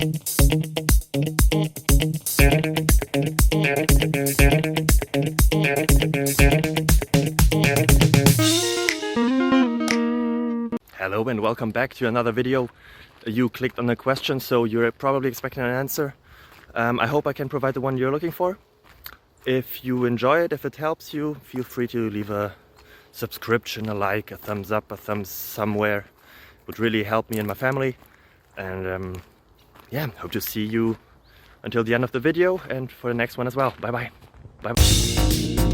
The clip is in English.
Hello and welcome back to another video. You clicked on a question, so you're probably expecting an answer. I hope I can provide the one you're looking for. If you enjoy it, if it helps you, feel free to leave a subscription, a like, a thumbs up, a thumbs somewhere. It would really help me and my family. And yeah, hope to see you until the end of the video and for the next one as well. Bye bye. Bye bye.